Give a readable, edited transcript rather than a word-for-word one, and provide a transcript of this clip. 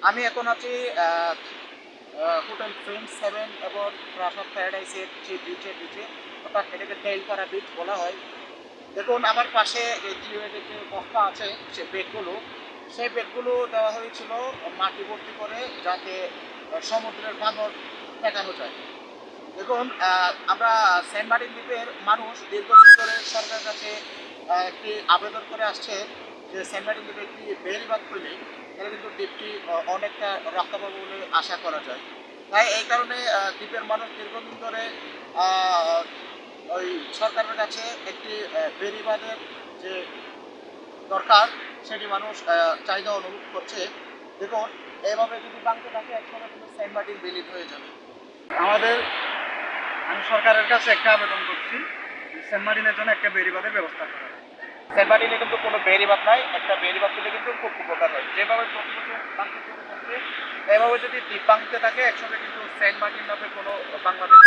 আমি এখন আছি হোটেল ফ্রেন্ড 7 এবং ক্রাশ অফ প্যারাডাইসের যে বিচের নিচে, অর্থাৎ এটাকে তেলপাড়া বিচ বলা হয়। দেখুন আমার পাশে এই যে বস্তা আছে, সে ব্যাগগুলো, সেই ব্যাগগুলো দেওয়া হয়েছিল মাটি ভর্তি করে, যাতে সমুদ্রের বাঁধন ঠেকানো যায়। দেখুন আমরা সেন্ট মার্টিন দ্বীপের মানুষ দীর্ঘদিন ধরে সরকারের কাছে একটি আবেদন করে আসছে যে সেন্ট মার্টিন দ্বীপে একটি বেড়িবাঁধ করলে তাহলে কিন্তু দ্বীপটি অনেকটা রক্ষা পাবে বলে আশা করা যায়। তাই এই কারণে দ্বীপের মানুষ দীর্ঘদিন ধরে আহ, ওই সরকারের কাছে একটি বেড়িবাঁধের যে দরকার, সেটি মানুষ চাহিদা অনুভব করছে। দেখুন এইভাবে যদি ভাঙতে থাকে একসময় কিন্তু সেন্ট মার্টিন বিলীন হয়ে যাবে। আমাদের আমি সরকারের কাছে একটা আবেদন করছি, সেন্ট মার্টিনের জন্য একটা বেড়িবাঁধের ব্যবস্থা করা। সেন্ট মার্টিনে কিন্তু কোনো বেড়িবাঁধ নাই, একটা বেড়িবাঁধ দিলে কিন্তু খুব উপকার হয়। যেভাবে প্রতি বছর ভাঙতে শুরু করছে, এভাবে যদি দ্বীপ ভাঙতে থাকে একসঙ্গে কিন্তু সেন্ট মার্টিন নামে কোনো বাংলাদেশ